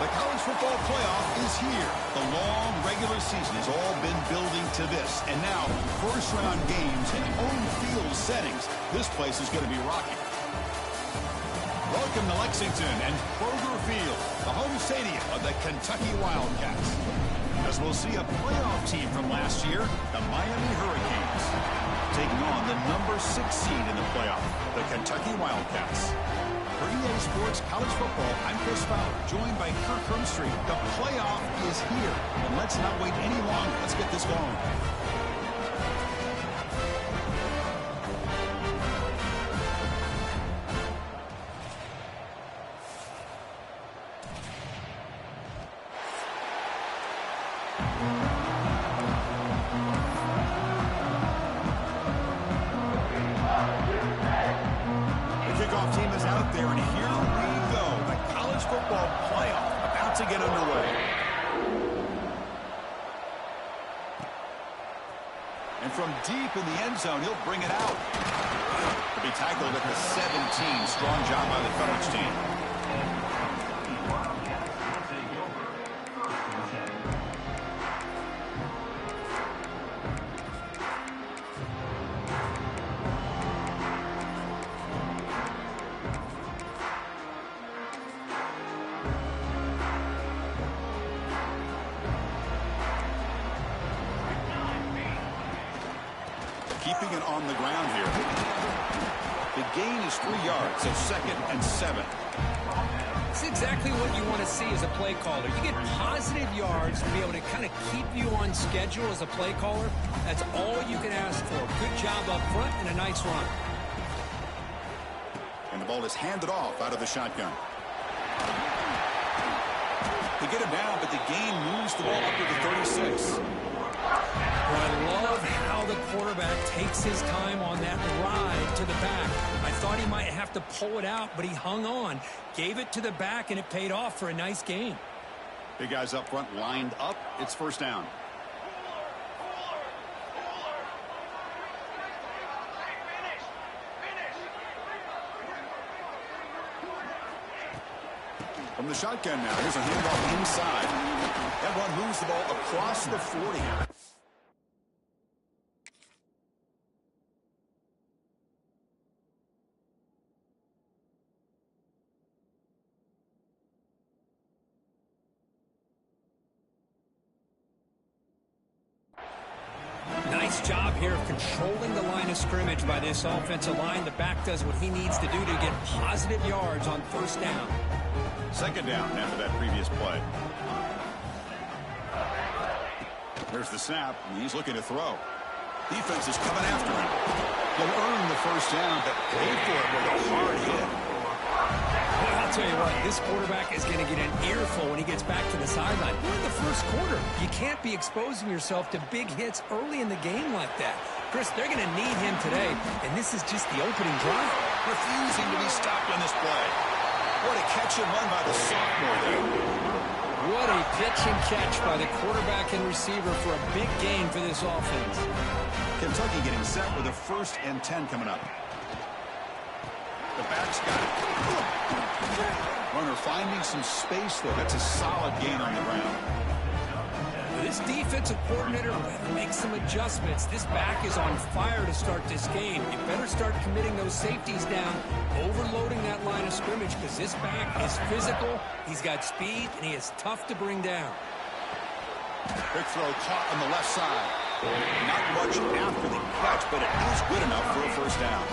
The college football playoff is here. The long regular season has all been building to this. And now, first-round games in home field settings. This place is going to be rocking. Welcome to Lexington and Kroger Field, the home stadium of the Kentucky Wildcats. As we'll see a playoff team from last year, the Miami Hurricanes, taking on the number 6 seed in the playoff, the Kentucky Wildcats. For EA Sports College Football, I'm Chris Fowler, joined by Kirk Hermstreet. The playoff is here, and let's not wait any longer. Let's get this going. Deep in the end zone, he'll bring it out. To be tackled at the 17. Strong job by the coverage team. Keeping it on the ground here. The gain is 3 yards, so 2nd and 7. It's exactly what you want to see as a play caller. You get positive yards to be able to kind of keep you on schedule as a play caller. That's all you can ask for. Good job up front and a nice run. And the ball is handed off out of the shotgun. They get him down, but the gain moves the ball up to the 36. Well, I love how the quarterback takes his time on that ride to the back. I thought he might have to pull it out, but he hung on, gave it to the back, and it paid off for a nice gain. Big guys up front lined up. It's first down. From the shotgun now, here's a handoff inside. That one moves the ball across the 40. Nice job here of controlling the line of scrimmage by this offensive line. The back does what he needs to do to get positive yards on first down. Second down after that previous play. There's the snap, and he's looking to throw. Defense is coming after him. He'll earn the first down, but pay for it with a hard hit. Well, I'll tell you what, this quarterback is going to get an earful when he gets back to the sideline. We're in the first quarter. You can't be exposing yourself to big hits early in the game like that. Chris, they're going to need him today, and this is just the opening drive. Refusing to be stopped on this play. What a catch and run by the sophomore there. What a pitch and catch by the quarterback and receiver for a big gain for this offense. Kentucky getting set with a 1st and 10 coming up. The back's got it. Runner finding some space, though. That's a solid gain on the ground. This defensive coordinator makes some adjustments. This back is on fire to start this game. You better start committing those safeties down, overloading that line of scrimmage, because this back is physical, he's got speed, and he is tough to bring down. Quick throw caught on the left side. Not much after the catch, but it is good enough for a first down.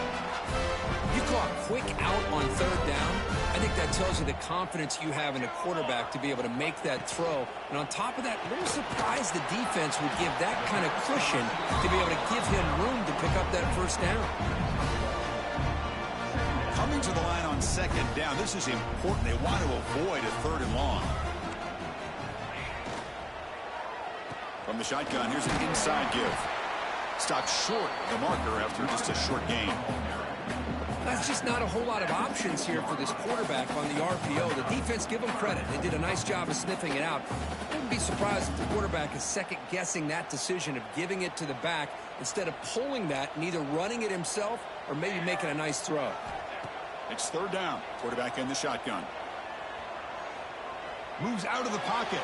You call a quick out on third down. I think that tells you the confidence you have in a quarterback to be able to make that throw. And on top of that, a little surprised the defense would give that kind of cushion to be able to give him room to pick up that first down. Coming to the line on second down, this is important. They want to avoid a 3rd and long. From the shotgun, here's an inside give. Stopped short of the marker after just a short gain. That's just not a whole lot of options here for this quarterback on the RPO. The defense, give them credit. They did a nice job of sniffing it out. I wouldn't be surprised if the quarterback is second-guessing that decision of giving it to the back instead of pulling that and either running it himself or maybe making a nice throw. It's 3rd down. Quarterback in the shotgun. Moves out of the pocket.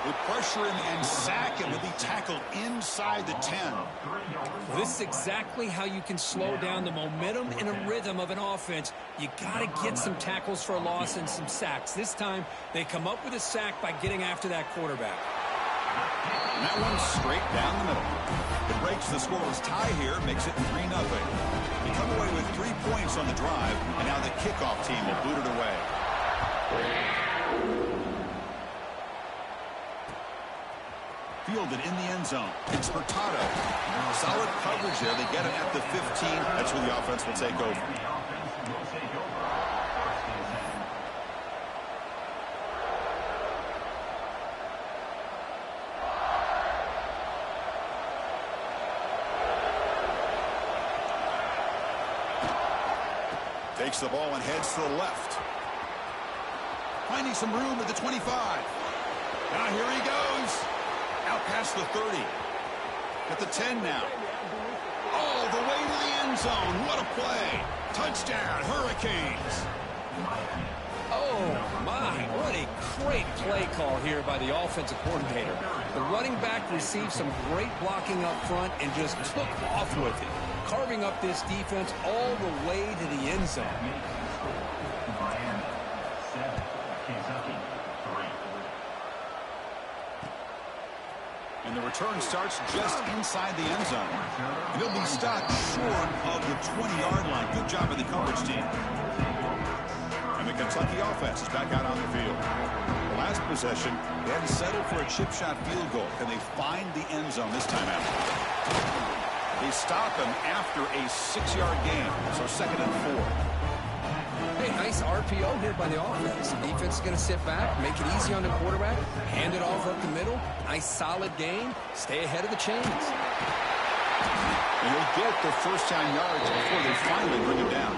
They pressure him and sack him. He'll be tackled inside the 10. Well, this is exactly how you can slow down the momentum and a rhythm of an offense. You got to get some tackles for a loss and some sacks. This time, they come up with a sack by getting after that quarterback. And that one's straight down the middle. It breaks the scoreless tie here, makes it 3-0. They come away with 3 points on the drive, and now the kickoff team will boot it away. Fielded in the end zone. It's Hurtado. Solid coverage there. They get it at the 15. That's where the offense will take over. Takes the ball and heads to the left. Finding some room at the 25. Now here he goes. Out past the 30. At the 10 now. All the way to the end zone. What a play. Touchdown, Hurricanes. Oh, my. What a great play call here by the offensive coordinator. The running back received some great blocking up front and just took off with it, carving up this defense all the way to the end zone. And the return starts just inside the end zone. And he'll be stopped short of the 20-yard line. Good job of the coverage team. And the Kentucky offense is back out on the field. The last possession, they had to settle for a chip shot field goal. Can they find the end zone this time out? They stop him after a 6-yard gain. So 2nd and 4. Hey, nice RPO here by the offense. The defense is going to sit back, make it easy on the quarterback, hand it off up the middle. Nice solid gain. Stay ahead of the chains. And he'll get the first down yards before they finally bring him down.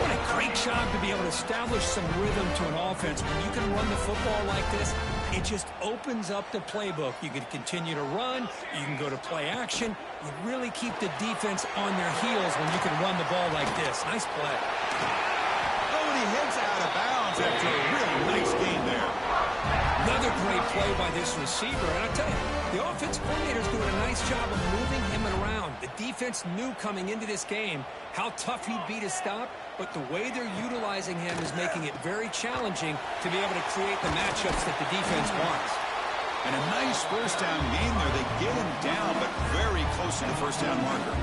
What a great job to be able to establish some rhythm to an offense. When you can run the football like this, it just opens up the playbook. You can continue to run. You can go to play action. You really keep the defense on their heels when you can run the ball like this. Nice play. Oh, and he heads out of bounds after a really nice gain there. Another great play by this receiver. And I'll tell you, the offensive coordinator is doing a nice job of moving him around. The defense knew coming into this game how tough he'd be to stop, but the way they're utilizing him is making it very challenging to be able to create the matchups that the defense wants. And a nice first down gain there. They get him down, but very close to the first down marker.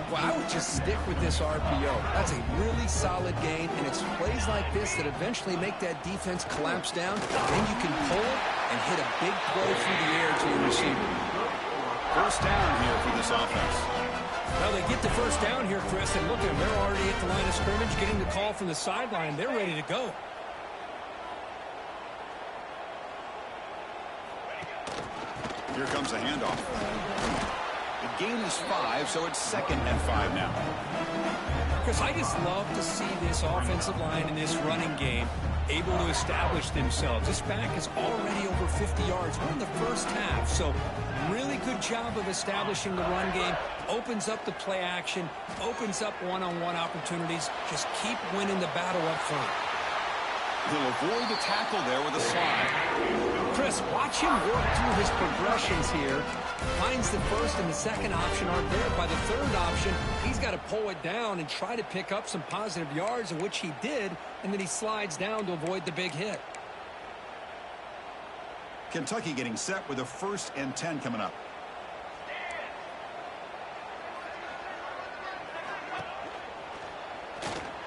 Well, I would just stick with this RPO. That's a really solid gain, and it's plays like this that eventually make that defense collapse down. Then you can pull it and hit a big play through the air to your receiver. First down here for this offense. Well, they get the first down here, Chris, and look at them. They're already at the line of scrimmage, getting the call from the sideline. They're ready to go. Here comes the handoff. The gain is 5, so it's 2nd and 5 now. Chris, I just love to see this offensive line in this running game able to establish themselves. This back is already over 50 yards. We're in the first half, so really good job of establishing the run game. Opens up the play action, opens up one-on-one opportunities. Just keep winning the battle up front. He'll avoid the tackle there with a slide. Chris, watch him work through his progressions here. Finds the first and the second option aren't there. By the third option, he's got to pull it down and try to pick up some positive yards, in which he did, and then he slides down to avoid the big hit. Kentucky getting set with a 1st and 10 coming up.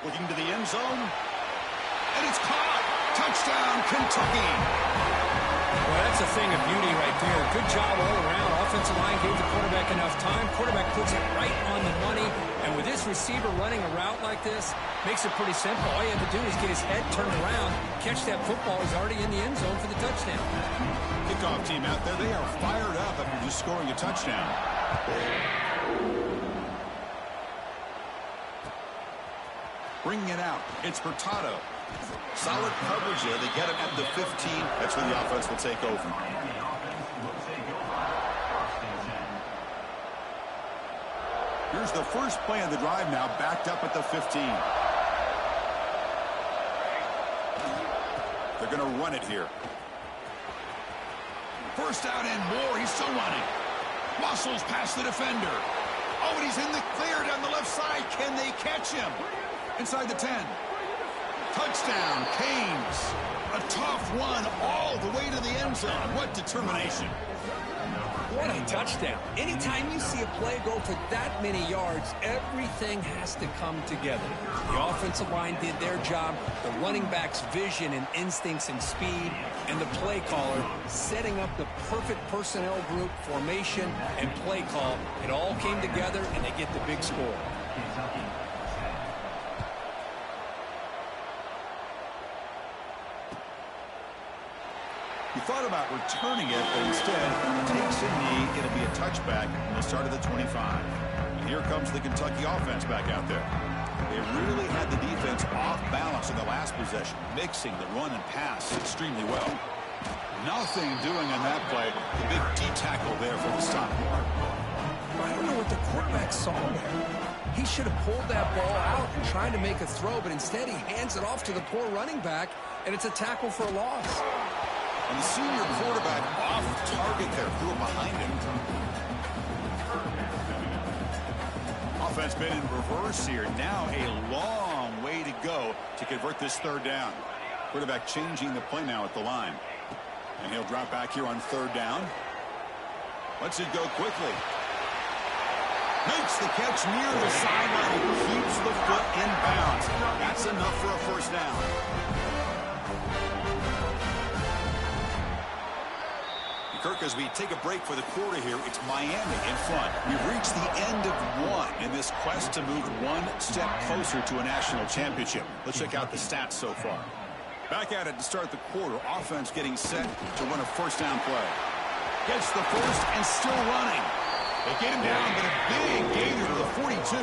Looking to the end zone. And it's caught. Touchdown, Kentucky. Well, that's a thing of beauty right there. Good job all around. Offensive line gave the quarterback enough time. Quarterback puts it right on the money. And with this receiver running a route like this, makes it pretty simple. All you have to do is get his head turned around, catch that football. He's already in the end zone for the touchdown. Kickoff team out there. They are fired up after just scoring a touchdown. Bringing it out. It's Hurtado. Solid coverage there. They get him at the 15. That's when the offense will take over. Here's the first play of the drive now, backed up at the 15. They're going to run it here. First out and more. He's still running. Muscles past the defender. Oh, and he's in the clear down the left side. Can they catch him? Inside the 10. Touchdown, Canes. A tough one all the way to the end zone. What determination. What a touchdown. Anytime you see a play go for that many yards, everything has to come together. The offensive line did their job, the running back's vision and instincts and speed, and the play caller setting up the perfect personnel group, formation, and play call. It all came together, and they get the big score. He thought about returning it, but instead takes a knee. It'll be a touchback from the start of the 25. And here comes the Kentucky offense back out there. They really had the defense off balance in the last possession, mixing the run and pass extremely well. Nothing doing on that play. The big D tackle there for the stop. I don't know what the quarterback saw there. He should have pulled that ball out and tried to make a throw, but instead he hands it off to the poor running back, and it's a tackle for a loss. And the senior quarterback off target there, threw it behind him. Offense been in reverse here. Now a long way to go to convert this third down. Quarterback changing the play now at the line. And he'll drop back here on third down. Lets it go quickly. Makes the catch near the sideline and keeps the foot in bounds. That's enough for a first down. Kirk, as we take a break for the quarter here, it's Miami in front. We've reached the end of one in this quest to move one step closer to a national championship. Let's check out the stats so far. Back at it to start the quarter. Offense getting set to run a first down play. Gets the first and still running. They get him down, but a big gainer to the 42.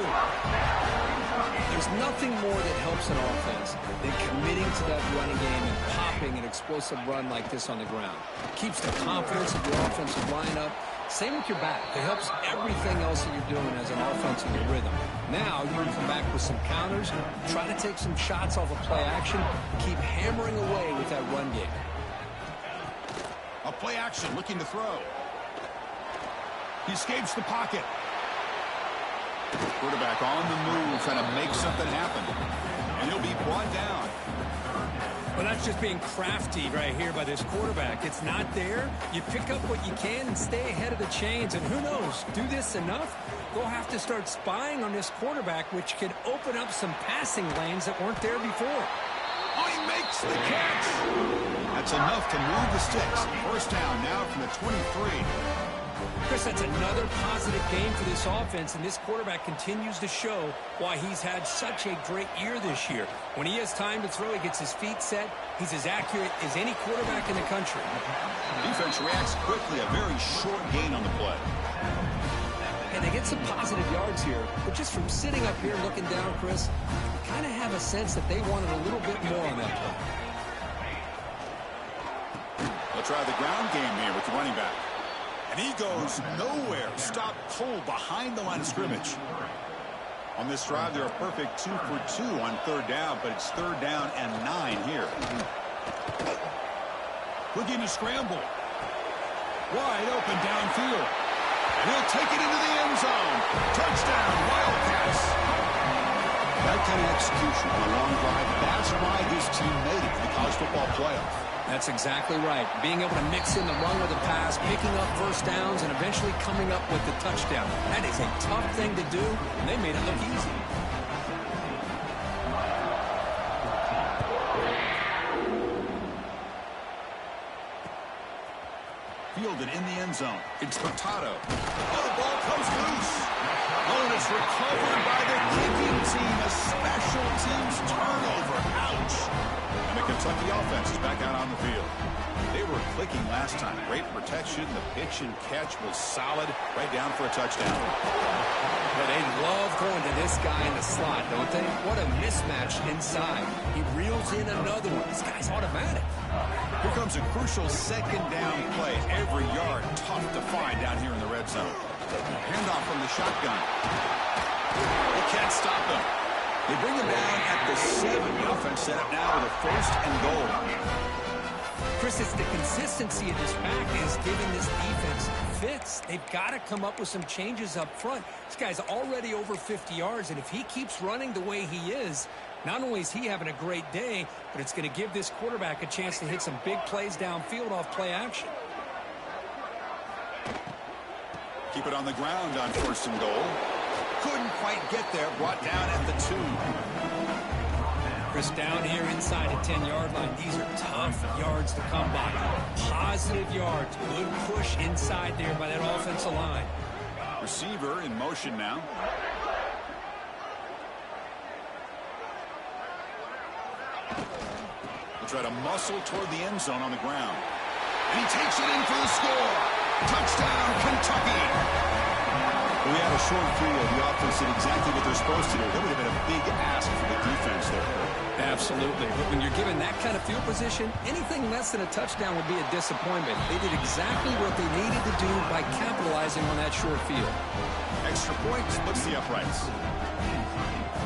There's nothing more that helps an offense than committing to that running game and popping an explosive run like this on the ground. It keeps the confidence of your offensive lineup. Same with your back. It helps everything else that you're doing as an offense in your rhythm. Now you can come back with some counters, try to take some shots off of play action, keep hammering away with that run game. A play action looking to throw. He escapes the pocket. Quarterback on the move, trying to make something happen. And he'll be brought down. Well, that's just being crafty right here by this quarterback. It's not there. You pick up what you can and stay ahead of the chains. And who knows, do this enough, they'll have to start spying on this quarterback, which could open up some passing lanes that weren't there before. Oh, he makes the catch. That's enough to move the sticks. First down now from the 23. Chris, that's another positive game for this offense, and this quarterback continues to show why he's had such a great year this year. When he has time to throw, he gets his feet set. He's as accurate as any quarterback in the country. Defense reacts quickly, a very short gain on the play. And they get some positive yards here, but just from sitting up here looking down, Chris, kind of have a sense that they wanted a little bit more on that play. They'll try the ground game here with the running back. And he goes nowhere. Stop pull behind the line of scrimmage. On this drive, they're a perfect 2 for 2 on third down, but it's third down and 9 here. Looking to scramble. Wide open downfield. And he'll take it into the end zone. Touchdown, Wildcats. That kind of execution on a long drive, that's why this team made it to the college football playoff. That's exactly right. Being able to mix in the run with the pass, picking up first downs, and eventually coming up with the touchdown. That is a tough thing to do, and they made it look easy. Fielded in the end zone. It's Furtado. Oh, the ball comes loose. Oh, and it's recovered by the kicking team. A special teams turnover. Ouch. And the Kentucky offense is back out on the field. They were clicking last time. Great protection. The pitch and catch was solid. Right down for a touchdown. But they love going to this guy in the slot, don't they? What a mismatch inside. He reels in another one. This guy's automatic. Here comes a crucial second down play. Every yard tough to find down here in the red zone. Handoff from the shotgun. They can't stop him. They bring him down at the 7. The offense set up now with a 1st and goal. Chris, it's the consistency of this pack is giving this defense fits. They've got to come up with some changes up front. This guy's already over 50 yards, and if he keeps running the way he is, not only is he having a great day, but it's going to give this quarterback a chance to hit some big plays downfield off play action. Keep it on the ground on 1st and goal. Couldn't quite get there. Brought down at the 2. Chris, down here inside the 10-yard line, these are tough yards to come by. Positive yards. Good push inside there by that offensive line. Receiver in motion now. He'll try to muscle toward the end zone on the ground. And he takes it in for the score. Touchdown, Kentucky. We had a short field. The offense did exactly what they're supposed to do. That would have been a big ask for the defense there. Absolutely. But when you're given that kind of field position, anything less than a touchdown would be a disappointment. They did exactly what they needed to do by capitalizing on that short field. Extra point splits the uprights.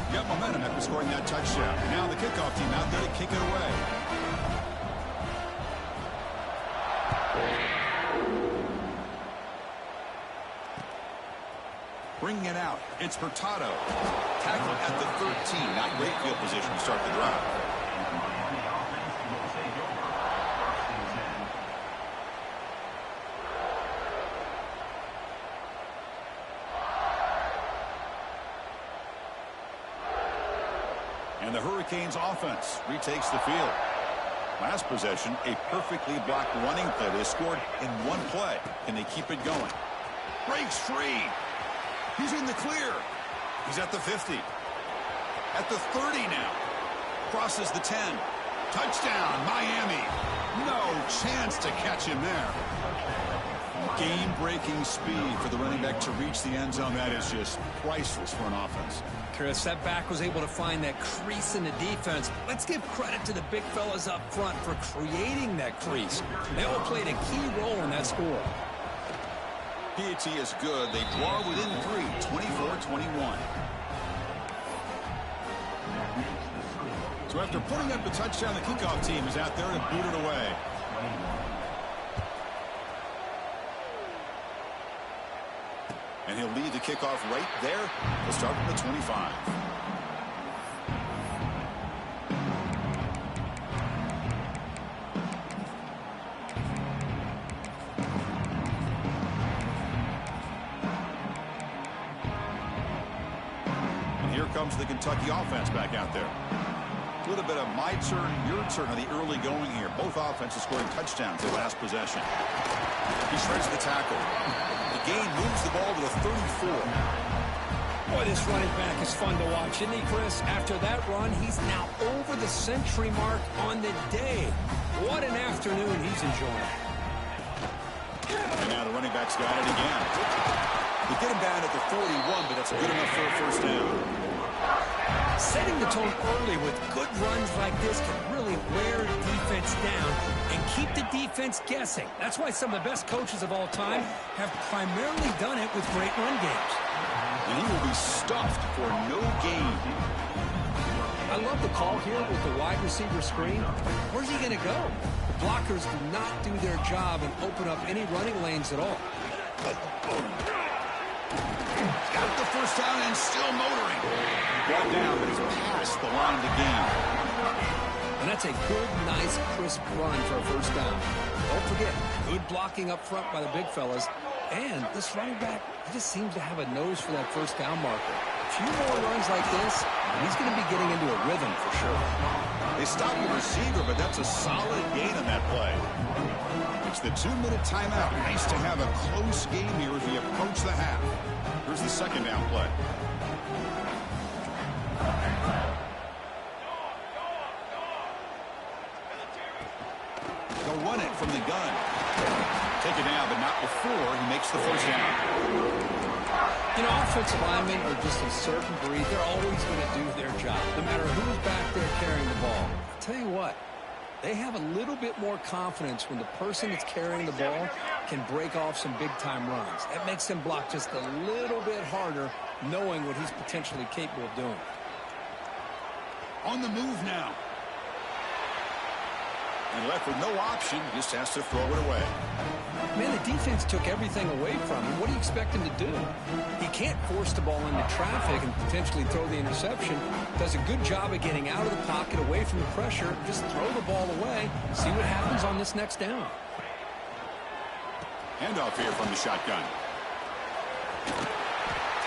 Got momentum after scoring that touchdown. Now the kickoff team out there to kick it away. Bringing it out, it's Hurtado. Tackle at the 13. Not great field position to start the drive. And the Hurricanes offense retakes the field. Last possession, a perfectly blocked running play. They scored in one play. Can they keep it going? Breaks free. He's in the clear. He's at the 50. At the 30 now. Crosses the 10. Touchdown, Miami. No chance to catch him there. Game-breaking speed for the running back to reach the end zone. That is just priceless for an offense. Chris, that back was able to find that crease in the defense. Let's give credit to the big fellas up front for creating that crease. They all played a key role in that score. Piety is good. They draw within 3, 24-21. So after putting up the touchdown, the kickoff team is out there to boot it away. And he'll lead the kickoff right there. He'll start from the 25. Comes the Kentucky offense back out there. A little bit of my turn, your turn on the early going here. Both offenses scoring touchdowns in last possession. He shreds the tackle. The gain moves the ball to the 34. Boy, this running back is fun to watch, isn't he, Chris? After that run, he's now over the century mark on the day. What an afternoon he's enjoying. And now the running back's got it again. They get him down at the 41, but that's good enough for a first down. Setting the tone early with good runs like this can really wear defense down and keep the defense guessing. That's why some of the best coaches of all time have primarily done it with great run games. And he will be stuffed for no gain. I love the call here with the wide receiver screen. Where's he going to go? Blockers do not do their job and open up any running lanes at all. Got the first down and still motoring. Brought down, but he's past the line to gain. And that's a good, nice, crisp run for a first down. Don't forget, good blocking up front by the big fellas. And this running back, he just seems to have a nose for that first down marker. A few more runs like this, and he's going to be getting into a rhythm for sure. They stop the receiver, but that's a solid gain on that play. It's the 2-minute timeout. Nice to have a close game here as we approach the half. Here's the second down play. They'll run it from the gun. Take it down, but not before he makes the first down. You know, offensive linemen are just a certain breed. They're always going to do their job, no matter who's back there carrying the ball. I'll tell you what, they have a little bit more confidence when the person that's carrying the ball can break off some big-time runs. That makes them block just a little bit harder, knowing what he's potentially capable of doing. On the move now. And left with no option, just has to throw it away. Man, the defense took everything away from him. What do you expect him to do? He can't force the ball into traffic and potentially throw the interception. Does a good job of getting out of the pocket, away from the pressure. Just throw the ball away. See what happens on this next down. Handoff here from the shotgun.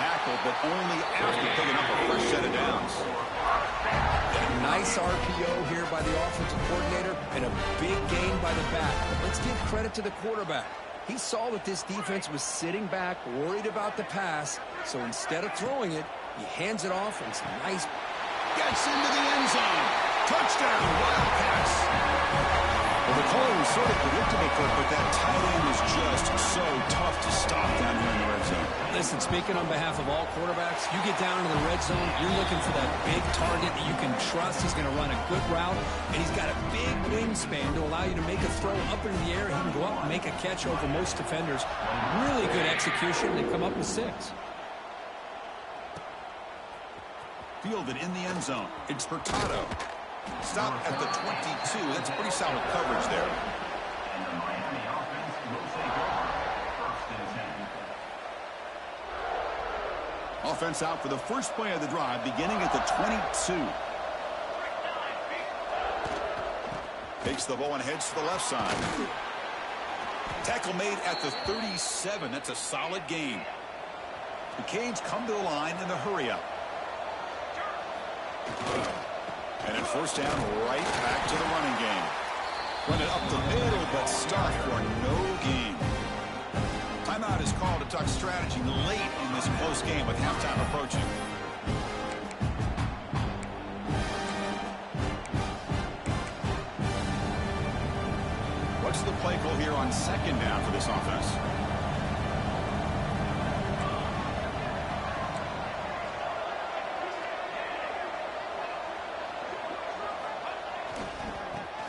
Tackle, but only after picking up a fresh set of downs. Nice RPO here by the offensive coordinator and a big gain by the back. Let's give credit to the quarterback. He saw that this defense was sitting back, worried about the pass, so instead of throwing it, he hands it off, and it's nice. Gets into the end zone. Touchdown, Wildcats. Well, the call was sort of predictable, but that tight end is just so tough to stop down here in the red zone. Listen, speaking on behalf of all quarterbacks, you get down to the red zone, you're looking for that big target that you can trust is going to run a good route, and he's got a big wingspan to allow you to make a throw up into the air. He can go up and make a catch over most defenders. Really good execution. They come up with 6. Fielded in the end zone. It's Hurtado. Stop at the 22. That's pretty solid coverage there. Offense out for the first play of the drive, beginning at the 22. Takes the ball and heads to the left side. Tackle made at the 37. That's a solid gain. The Canes come to the line in the hurry-up. And in first down, right back to the running game. Run it up the middle, but stuffed for no gain. Timeout is called to talk strategy late in this close game with halftime approaching. What's the play call here on second down for this offense?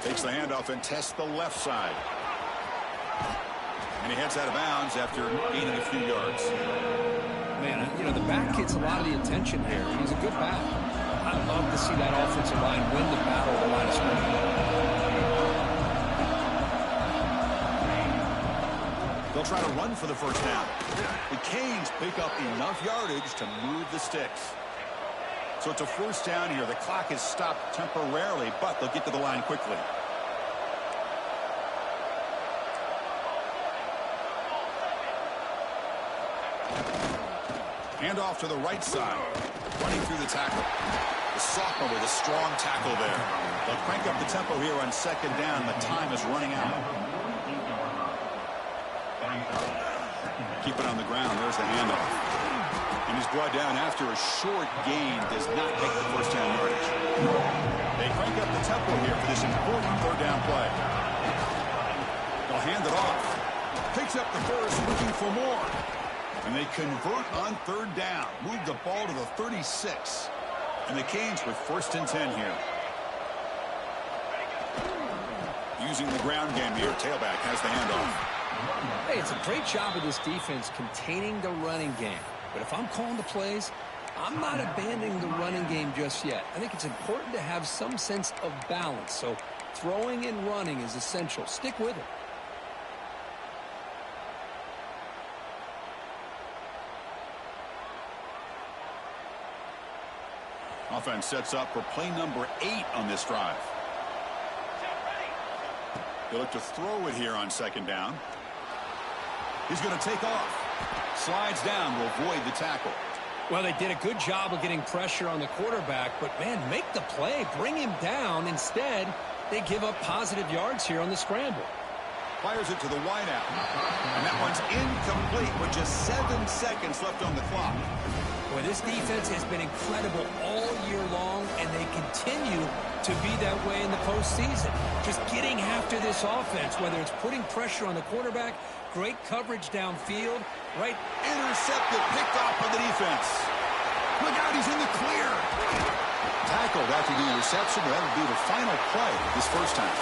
Takes the handoff and tests the left side. And he heads out of bounds after gaining a few yards. Man, you know, the back gets a lot of the attention here. He's a good back. I'd love to see that offensive line win the battle of the line of scrimmage. They'll try to run for the first down. The Canes pick up enough yardage to move the sticks. So it's a first down here. The clock is stopped temporarily, but they'll get to the line quickly. Handoff to the right side. Running through the tackle. The sophomore with a strong tackle there. They'll crank up the tempo here on second down. The time is running out. Keep it on the ground. There's the handoff. And he's brought down after a short gain. Does not make the first down yardage. They crank up the tempo here for this important third down play. They'll hand it off. Picks up the first, looking for more. And they convert on third down. Move the ball to the 36. And the Canes with first and 10 here. Using the ground game here. Tailback has the handoff. Hey, it's a great job of this defense containing the running game. But if I'm calling the plays, I'm not abandoning the running game just yet. I think it's important to have some sense of balance. So throwing and running is essential. Stick with it. Offense sets up for play number 8 on this drive. They look to throw it here on second down. He's going to take off. Slides down to avoid the tackle. Well, they did a good job of getting pressure on the quarterback, but, man, make the play. Bring him down. Instead, they give up positive yards here on the scramble. Fires it to the wideout. And that one's incomplete with just 7 seconds left on the clock. Boy, this defense has been incredible all year long, and they continue to be that way in the postseason. Just getting after this offense, whether it's putting pressure on the quarterback, great coverage downfield, right? Intercepted, picked off by the defense. Look out, he's in the clear. Tackled after the interception. That will be the final play of this first half.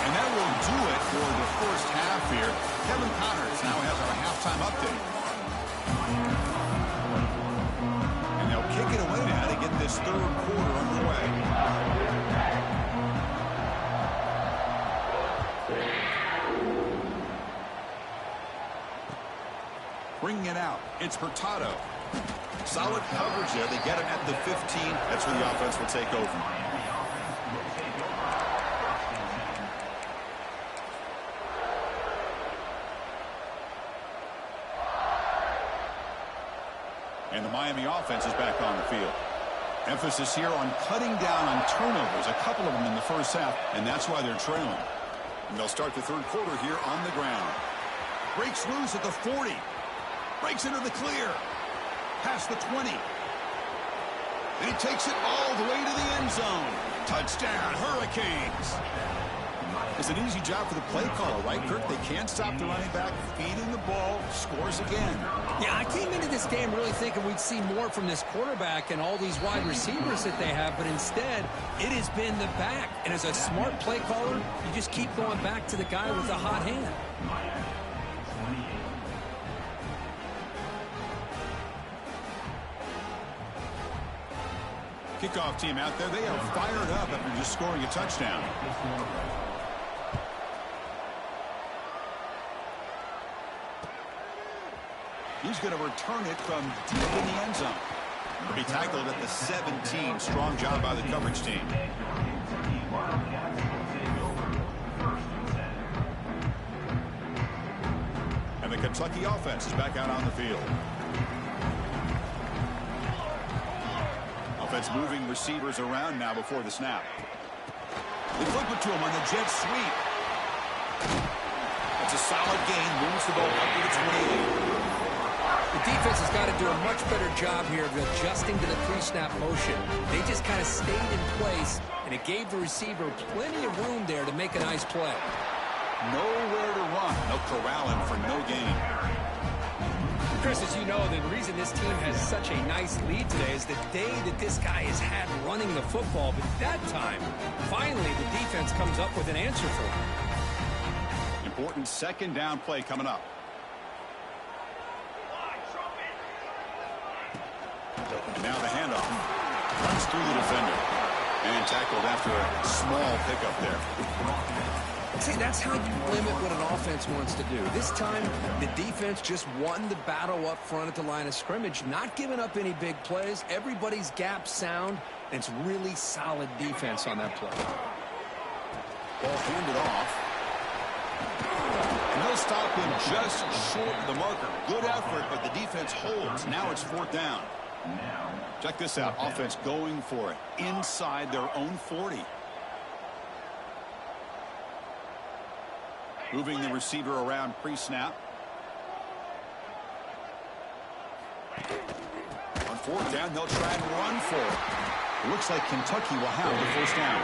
And that will do it for the first half here. Kevin Connors now has our halftime update. And they'll kick it away now to get this third quarter underway. bringing it out. It's Hurtado. Solid coverage there. They get him at the 15. That's where the offense will take over. And the Miami offense is back on the field. Emphasis here on cutting down on turnovers, a couple of them in the first half, and that's why they're trailing. And they'll start the third quarter here on the ground. Breaks loose at the 40. Breaks into the clear. Past the 20. And he takes it all the way to the end zone. Touchdown, Hurricanes. It's an easy job for the play caller, right, Kirk? They can't stop the running back, feeding the ball, scores again. Yeah, I came into this game really thinking we'd see more from this quarterback and all these wide receivers that they have, but instead, it has been the back. And as a smart play caller, you just keep going back to the guy with the hot hand. Kickoff team out there, they are fired up after just scoring a touchdown. He's going to return it from deep in the end zone. He'll be tackled at the 17. Strong job by the coverage team. And the Kentucky offense is back out on the field. Offense moving receivers around now before the snap. They flip it to him on the jet sweep. That's a solid gain. Moves the ball up to the 28. The defense has got to do a much better job here of adjusting to the pre-snap motion. They just kind of stayed in place, and it gave the receiver plenty of room there to make a nice play. Nowhere to run. They'll corral him for no gain. Chris, as you know, the reason this team has such a nice lead today is the day that this guy has had running the football. But that time, finally, the defense comes up with an answer for him. Important second down play coming up. Now the handoff. Runs through the defender. And tackled after a small pickup there. See, that's how you limit what an offense wants to do. This time, the defense just won the battle up front at the line of scrimmage, not giving up any big plays. Everybody's gap sound, and it's really solid defense on that play. Ball handed off. And they'll stop him just short of the marker. Good effort, but the defense holds. Now it's fourth down. Check this out. Offense going for it inside their own 40. Moving the receiver around pre-snap. On fourth down, they'll try and run for it. It looks like Kentucky will have the first down.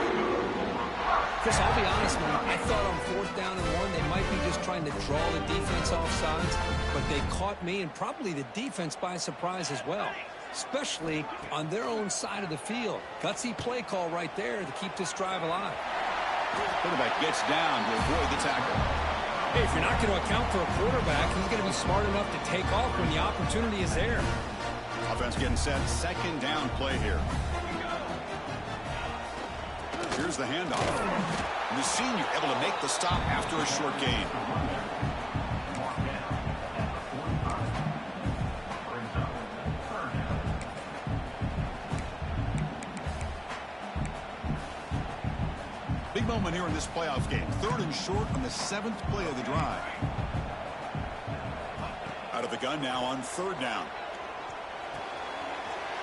Chris, I'll be honest, man. I thought on fourth down and 1, they might be just trying to draw the defense off sides, but they caught me and probably the defense by surprise as well, especially on their own side of the field. Gutsy play call right there to keep this drive alive. Quarterback gets down to avoid the tackle. Hey, if you're not going to account for a quarterback, he's going to be smart enough to take off when the opportunity is there. Offense getting set. Second down play here. Here's the handoff. And the senior able to make the stop after a short gain. Big moment here in this playoff game. Third and short on the 7th play of the drive. Out of the gun now on third down.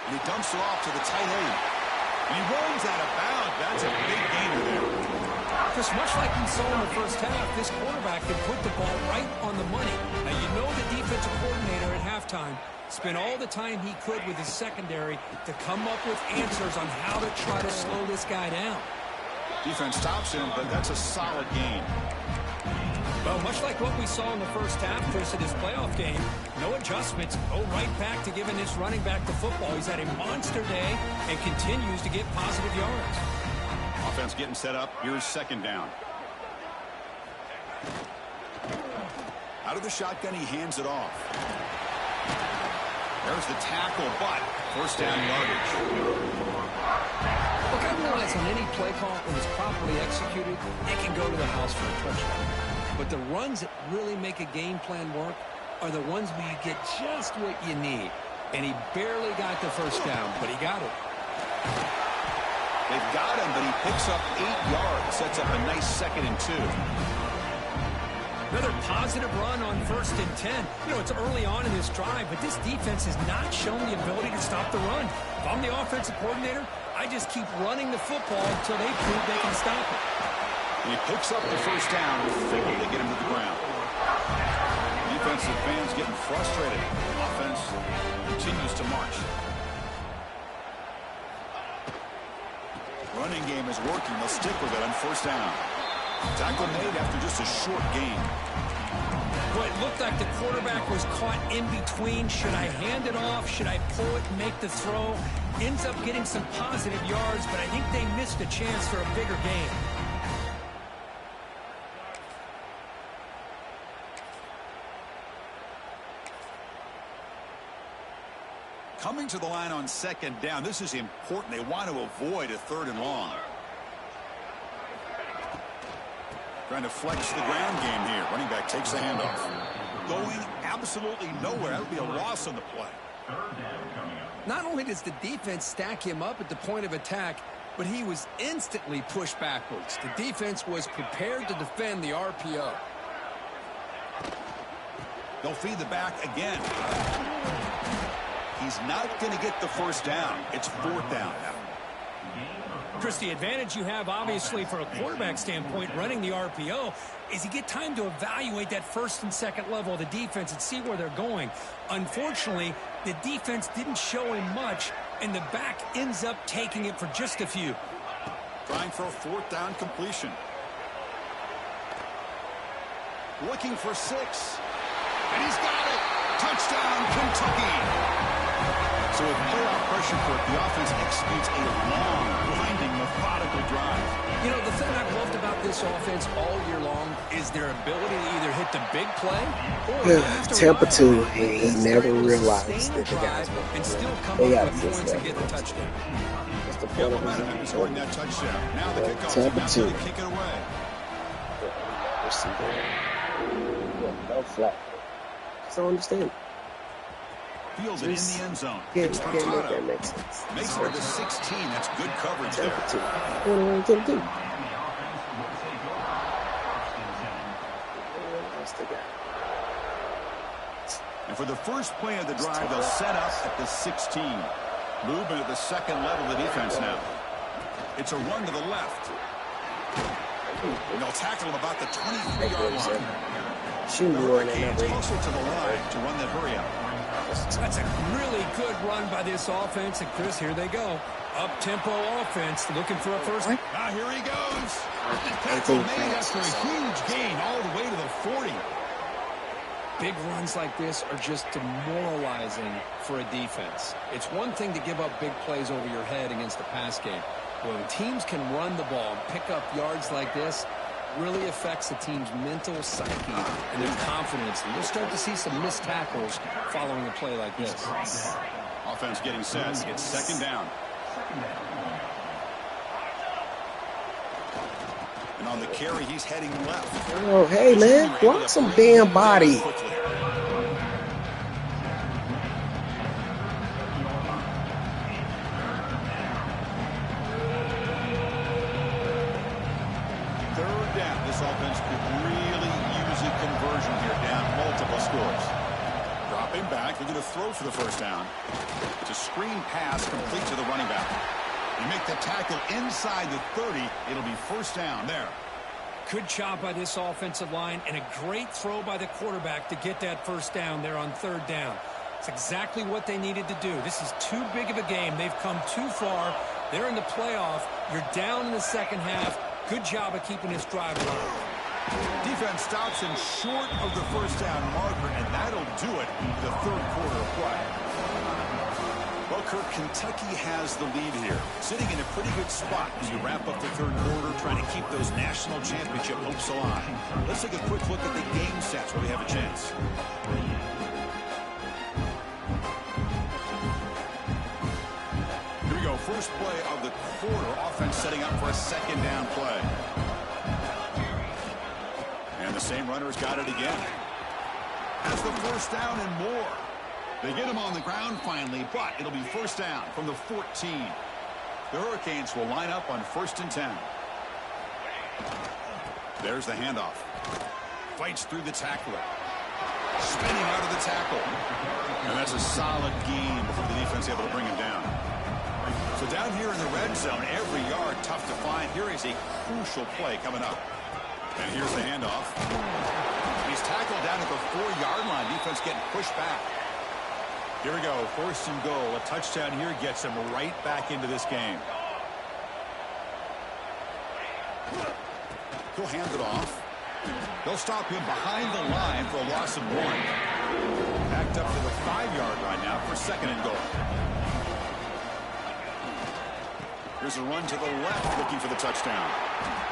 And he dumps it off to the tight end. And he runs out of bounds. That's a big gainer there. Just much like we saw in the first half, this quarterback can put the ball right on the money. Now, you know the defensive coordinator at halftime spent all the time he could with his secondary to come up with answers on how to try to slow this guy down. Defense stops him, but that's a solid gain. Well, much like what we saw in the first half, Chris, in this playoff game, no adjustments, go right back to giving this running back the football. He's had a monster day and continues to get positive yards. Offense getting set up. Here's second down. Out of the shotgun, he hands it off. There's the tackle, but first down yardage. Look, I realize on any play call, when it's properly executed, it can go to the house for a touchdown. But the runs that really make a game plan work, are the ones where you get just what you need. And he barely got the first down, but he got it. They've got him, but he picks up 8 yards. Sets up a nice 2nd and 2. Another positive run on 1st and 10. You know, it's early on in this drive, but this defense has not shown the ability to stop the run. If I'm the offensive coordinator, I just keep running the football until they prove they can stop it. And he picks up the first down before they get him to the ground. Defensive fans getting frustrated. Offense continues to march. Running game is working. They'll stick with it on 1st down. Tackle made after just a short gain. Well, it looked like the quarterback was caught in between. Should I hand it off? Should I pull it and make the throw? Ends up getting some positive yards, but I think they missed a chance for a bigger gain. Coming to the line on 2nd down. This is important. They want to avoid a 3rd and long. Trying to flex the ground game here. Running back takes the handoff. Going absolutely nowhere. That would be a loss on the play. Not only does the defense stack him up at the point of attack, but he was instantly pushed backwards. The defense was prepared to defend the RPO. They'll feed the back again. He's not going to get the first down. It's 4th down now. Chris, the advantage you have, obviously, for a quarterback standpoint, running the RPO, is you get time to evaluate that 1st and 2nd level of the defense and see where they're going. Unfortunately, the defense didn't show him much, and the back ends up taking it for just a few. Trying for a 4th down completion. Looking for 6. And he's got it. Touchdown, Kentucky. So with playoff pressure for it, the offense executes a long, grinding, methodical drive. You know, the thing I've loved about this offense all year long is their ability to either hit the big play or Tampa 2, he never realized that the guys were and still come up with points and get the touchdown. That's the point of Momentum is scoring that touchdown. Now the kickoff Tampa team 2. to kick it away. No flat. So I understand. Fields it in the end zone. Can't It's make that Furtado. make sense. Makes it to the 16. That's good coverage there. Tampa 2. What are we going to do? That's the guy. And for the first play of the drive, they'll set up at the 16. Movement at the 2nd level of the defense now. It's a run to the left. And they'll tackle him about the 23-yard line. She The more than Hurricanes ever. closer to the line to run that hurry up. That's a really good run by this offense, and Chris, here they go. Up-tempo offense, looking for a first. Now here he goes. The tackle made after a huge gain all the way to the 40. Big runs like this are just demoralizing for a defense. It's one thing to give up big plays over your head against the pass game. When teams can run the ball and pick up yards like this, really affects the team's mental psyche and their confidence. And you'll start to see some missed tackles following a play like this. Offense getting set. It's 2nd down. And on the carry, he's heading left. Oh, hey, man. Block some damn body. Quickly. Third down. This offense could really use a conversion here, down multiple scores. Dropping back, looking to throw for the first down. It's a screen pass complete to the running back. You make the tackle inside the 30. It'll be 1st down there. Good job by this offensive line and a great throw by the quarterback to get that first down there on 3rd down. It's exactly what they needed to do. This is too big of a game. They've come too far. They're in the playoff. You're down in the 2nd half. Good job of keeping this drive alive. Defense stops him short of the first down marker, and that'll do it the 3rd quarter of play. Well, Kirk, Kentucky has the lead here, sitting in a pretty good spot as you wrap up the 3rd quarter, trying to keep those national championship hopes alive. Let's take a quick look at the game sets where we have a chance. Here we go. First play of the quarter. Offense setting up for a 2nd down play. And the same runner's got it again. has the first down and more. They get him on the ground finally, but it'll be first down from the 14. The Hurricanes will line up on 1st and 10. There's the handoff. Fights through the tackler. Spinning out of the tackle. And that's a solid gain before the defense able to bring him down. So down here in the red zone, every yard tough to find. Here is a crucial play coming up. And here's the handoff. He's tackled down at the 4-yard line. Defense getting pushed back. Here we go. 1st and goal. A touchdown here gets him right back into this game. He'll hand it off. They'll stop him behind the line for a loss of 1. Backed up to the 5-yard line now for 2nd and goal. Here's a run to the left looking for the touchdown.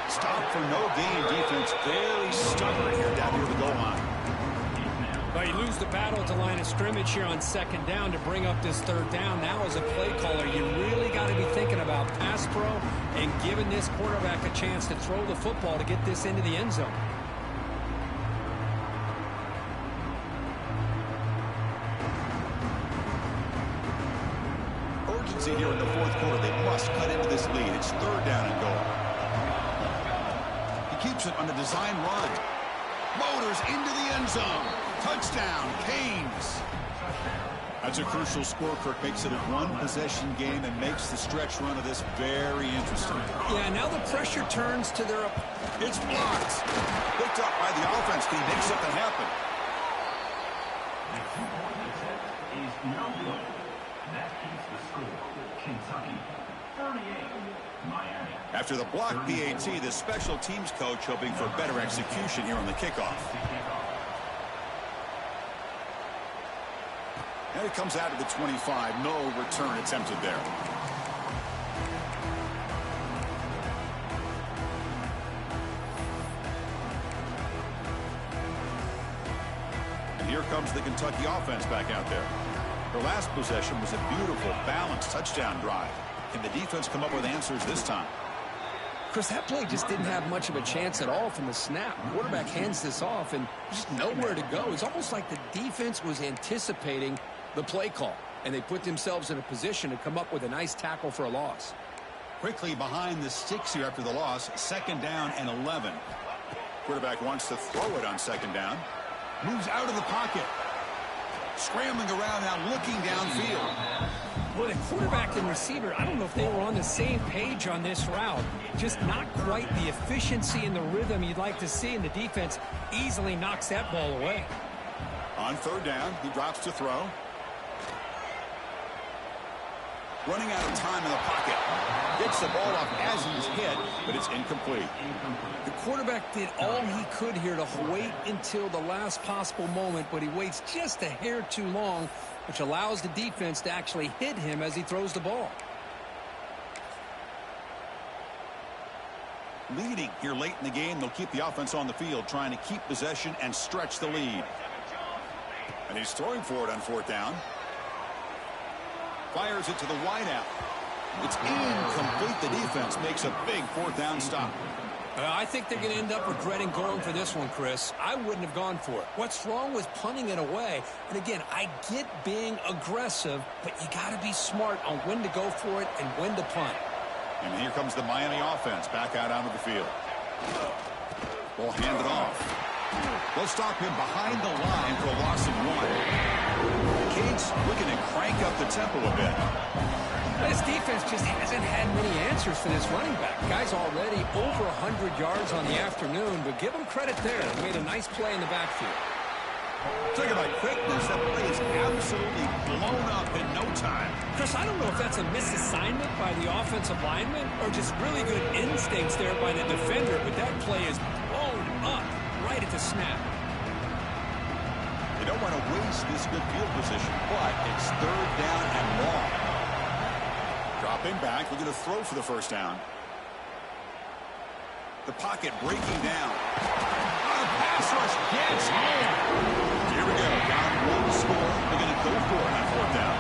Stop for no gain. Defense very stubborn here down near the goal line. Well, you lose the battle at the line of scrimmage here on 2nd down to bring up this 3rd down. Now as a play caller, you really got to be thinking about pass pro and giving this quarterback a chance to throw the football to get this into the end zone. Urgency here in the 4th quarter. They must cut into this lead. It's 3rd down and goal. He keeps it on the design run. Motors into the end zone. Touchdown, Canes. That's a crucial score. Kirk makes it a 1-possession game and makes the stretch run of this very interesting. Yeah, now the pressure turns to their... It's blocked. Picked up by the offense. Can he make something happen? After the block PAT, the special teams coach hoping for better execution here on the kickoff. And it comes out of the 25. No return attempted there. And here comes the Kentucky offense back out there. Their last possession was a beautiful, balanced touchdown drive. Can the defense come up with answers this time? Chris, that play just didn't have much of a chance at all from the snap. The quarterback hands this off and just nowhere to go. It's almost like the defense was anticipating the play call, and they put themselves in a position to come up with a nice tackle for a loss. Quickly behind the sticks here after the loss. 2nd down and 11. Quarterback wants to throw it on 2nd down. Moves out of the pocket. Scrambling around now, looking downfield. Well, the quarterback and receiver, I don't know if they were on the same page on this route. Just not quite the efficiency and the rhythm you'd like to see, and the defense easily knocks that ball away. On 3rd down, he drops to throw. Running out of time in the pocket. Gets the ball off as he's hit, but it's incomplete. The quarterback did all he could here to wait until the last possible moment, but he waits just a hair too long, which allows the defense to actually hit him as he throws the ball. Leading here late in the game, they'll keep the offense on the field, trying to keep possession and stretch the lead. And he's throwing for it on 4th down. Fires it to the wideout. It's incomplete. The defense makes a big 4th down stop. I think they're going to end up regretting going for this one, Chris. I wouldn't have gone for it. What's wrong with punting it away? And again, I get being aggressive, but you got to be smart on when to go for it and when to punt. And here comes the Miami offense back out onto the field. Ball handed off. They'll stop him behind the line for a loss of 1. The Canes looking to crank up the tempo a bit. This defense just hasn't had many answers for this running back. Guy's already over 100 yards on the afternoon, but give him credit there. He made a nice play in the backfield. Talk about quickness. That play is absolutely blown up in no time. Chris, I don't know if that's a misassignment by the offensive lineman or just really good instincts there by the defender, but that play is blown up right at the snap. You don't want to waste this good field position, but it's 3rd down and long. Dropping back, looking to throw for the 1st down. The pocket breaking down. The pass rush gets home. Here we go. Down 1 score. They're going to go for it on 4th down.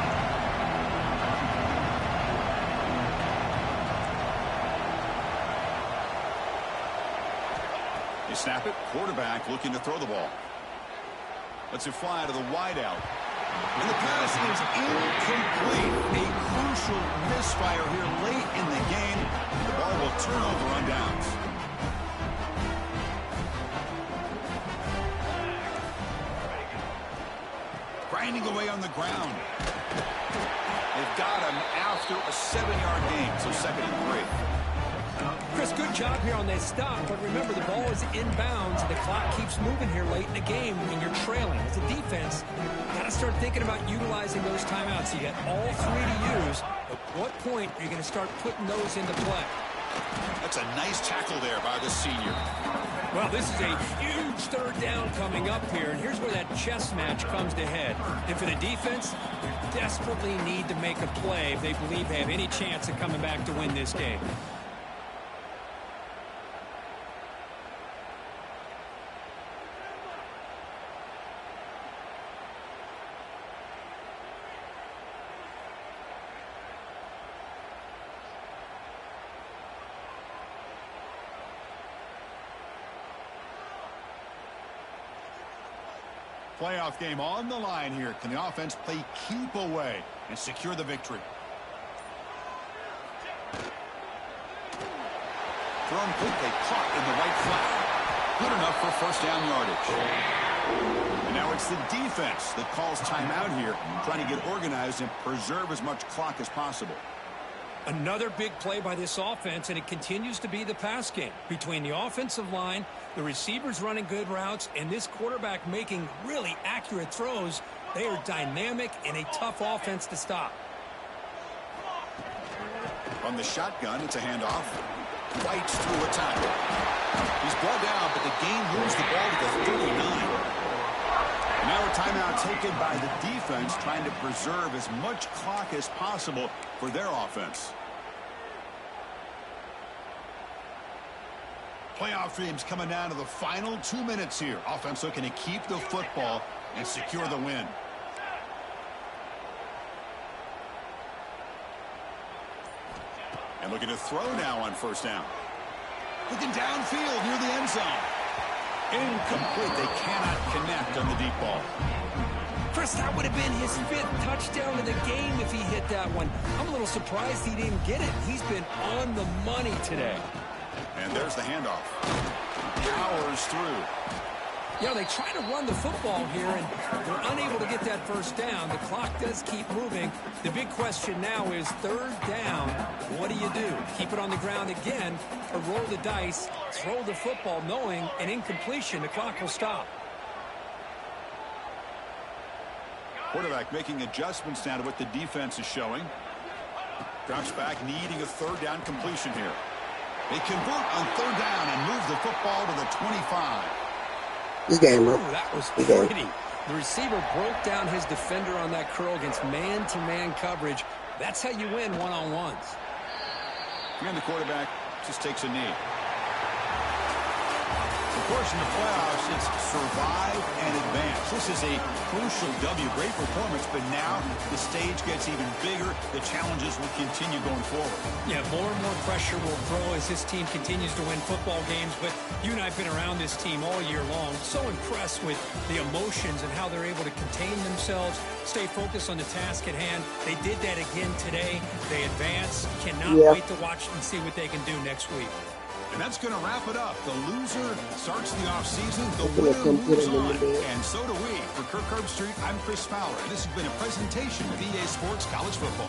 You snap it. Quarterback looking to throw the ball. Lets it fly to the wideout. And the pass is incomplete. A crucial misfire here late in the game. The ball will turn over on downs. Grinding away on the ground. They've got him after a 7-yard gain, so 2nd and 3. Chris, good job here on that stop, but remember the ball is inbounds and the clock keeps moving here late in the game when you're trailing. As a defense, got to start thinking about utilizing those timeouts. You got all 3 to use. At what point are you going to start putting those into play? That's a nice tackle there by the senior. Well, this is a huge 3rd down coming up here, and here's where that chess match comes to head. And for the defense, they desperately need to make a play if they believe they have any chance of coming back to win this game. Playoff game on the line here. Can the offense play keep away and secure the victory? Thrown quickly, caught in the right flat. Good enough for 1st down yardage. And now it's the defense that calls timeout here, trying to get organized and preserve as much clock as possible. Another big play by this offense, and it continues to be the pass game. Between the offensive line, the receivers running good routes, and this quarterback making really accurate throws, they are dynamic and a tough offense to stop. From the shotgun, it's a handoff. Fights through a tackle. He's brought down, but the game moves the ball to the 39. And now a timeout taken by the defense, trying to preserve as much clock as possible for their offense. Playoff games coming down to the final 2 minutes here. Offense looking to keep the football and secure the win. And looking to throw now on 1st down. Looking downfield near the end zone. Incomplete. They cannot connect on the deep ball. Chris, that would have been his 5th touchdown of the game if he hit that one. I'm a little surprised he didn't get it. He's been on the money today. And there's the handoff. Powers through. Yeah, they try to run the football here, and they're unable to get that 1st down. The clock does keep moving. The big question now is 3rd down. What do you do? Keep it on the ground again, or roll the dice, throw the football, knowing an incompletion, the clock will stop. Quarterback making adjustments now to what the defense is showing. Drops back, needing a 3rd down completion here. They convert on 3rd down and move the football to the 25. This game, Ooh, that was pretty. The receiver broke down his defender on that curl against man-to-man coverage. That's how you win one-on-ones. And the quarterback just takes a knee. Of course, in the playoffs, it's survive and advance. This is a crucial W. Great performance, but now the stage gets even bigger. The challenges will continue going forward. Yeah, more and more pressure will grow as this team continues to win football games. But you and I have been around this team all year long. So impressed with the emotions and how they're able to contain themselves, stay focused on the task at hand. They did that again today. They advance. Cannot wait to watch and see what they can do next week. And that's going to wrap it up. The loser starts the offseason. The winner moves on. And so do we. For Kirk Herbstreit, I'm Chris Fowler. And this has been a presentation of EA Sports College Football.